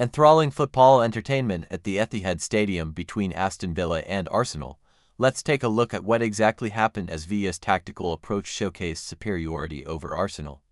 Enthralling football entertainment at the Etihad Stadium between Aston Villa and Arsenal. Let's take a look at what exactly happened as Villa's tactical approach showcased superiority over Arsenal.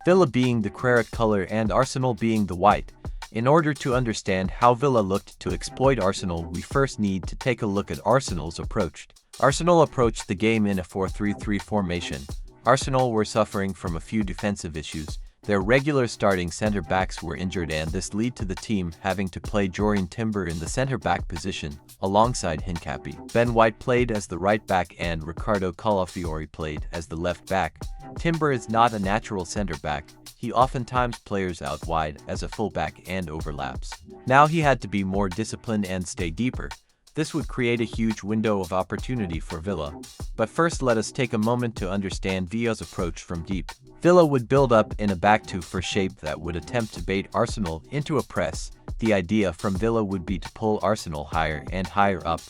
Villa being the claret color and Arsenal being the white. In order to understand how Villa looked to exploit Arsenal, we first need to take a look at Arsenal's approach. Arsenal approached the game in a 4-3-3 formation. Arsenal were suffering from a few defensive issues. Their regular starting centre-backs were injured, and this led to the team having to play Jurrien Timber in the centre-back position, alongside Hincapie. Ben White played as the right-back and Riccardo Calafiori played as the left-back. Timber is not a natural centre-back. He oftentimes plays out wide as a full-back and overlaps. Now he had to be more disciplined and stay deeper. This would create a huge window of opportunity for Villa. But first, let us take a moment to understand Villa's approach from deep. Villa would build up in a back two for shape that would attempt to bait Arsenal into a press. The idea from Villa would be to pull Arsenal higher and higher up.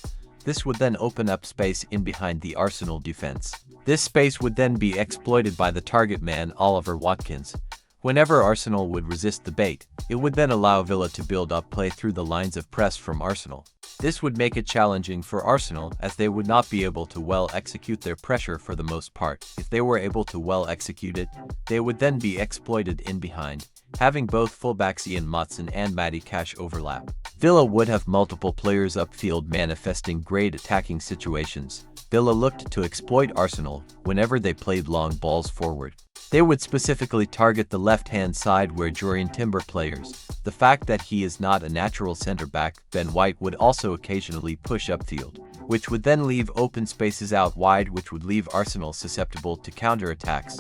This would then open up space in behind the Arsenal defense. This space would then be exploited by the target man Oliver Watkins. Whenever Arsenal would resist the bait, it would then allow Villa to build up play through the lines of press from Arsenal. This would make it challenging for Arsenal, as they would not be able to well execute their pressure for the most part. If they were able to well execute it, they would then be exploited in behind, having both fullbacks Ian Matson and Matty Cash overlap. Villa would have multiple players upfield manifesting great attacking situations. Villa looked to exploit Arsenal whenever they played long balls forward. They would specifically target the left-hand side where Jurrien Timber plays. The fact that he is not a natural centre-back, Ben White would also occasionally push upfield, which would then leave open spaces out wide, which would leave Arsenal susceptible to counter-attacks.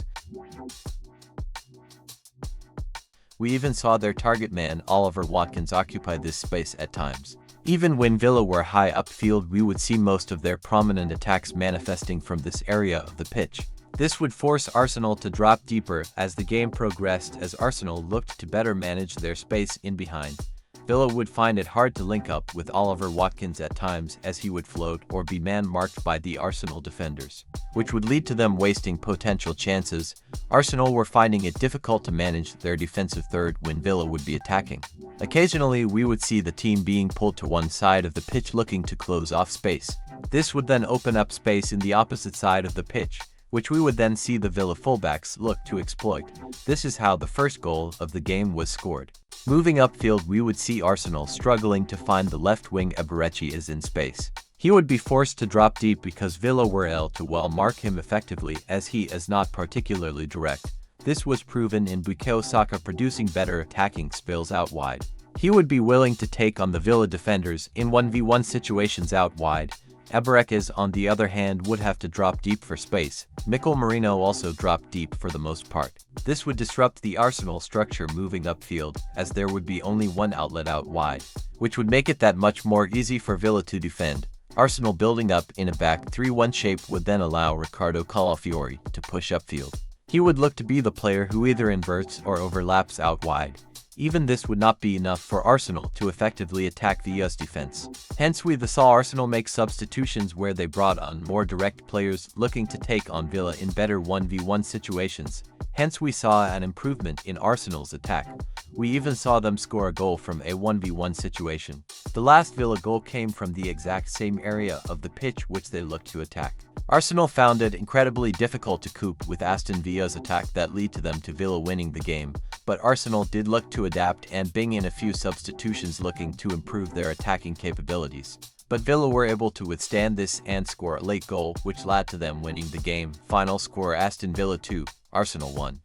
We even saw their target man Oliver Watkins occupy this space at times. Even when Villa were high upfield, we would see most of their prominent attacks manifesting from this area of the pitch. This would force Arsenal to drop deeper as the game progressed, as Arsenal looked to better manage their space in behind. Villa would find it hard to link up with Oliver Watkins at times, as he would float or be man-marked by the Arsenal defenders, which would lead to them wasting potential chances. Arsenal were finding it difficult to manage their defensive third when Villa would be attacking. Occasionally, we would see the team being pulled to one side of the pitch looking to close off space. This would then open up space in the opposite side of the pitch, which we would then see the Villa fullbacks look to exploit. This is how the first goal of the game was scored. Moving upfield, we would see Arsenal struggling to find the left wing Eberechi is in space. He would be forced to drop deep because Villa were able to well mark him effectively, as he is not particularly direct. This was proven in Bukayo Saka producing better attacking spills out wide. He would be willing to take on the Villa defenders in 1v1 situations out wide. Eberechi, on the other hand, would have to drop deep for space. Mikel Merino also dropped deep for the most part. This would disrupt the Arsenal structure moving upfield, as there would be only one outlet out wide, which would make it that much more easy for Villa to defend. Arsenal building up in a back 3-1 shape would then allow Riccardo Calafiori to push upfield. He would look to be the player who either inverts or overlaps out wide. Even this would not be enough for Arsenal to effectively attack Villa's defense. Hence, we saw Arsenal make substitutions where they brought on more direct players looking to take on Villa in better 1v1 situations. Hence, we saw an improvement in Arsenal's attack. We even saw them score a goal from a 1v1 situation. The last Villa goal came from the exact same area of the pitch which they looked to attack. Arsenal found it incredibly difficult to cope with Aston Villa's attack that led to them to Villa winning the game, but Arsenal did look to adapt and bring in a few substitutions looking to improve their attacking capabilities. But Villa were able to withstand this and score a late goal, which led to them winning the game. Final score: Aston Villa 2, Arsenal 1.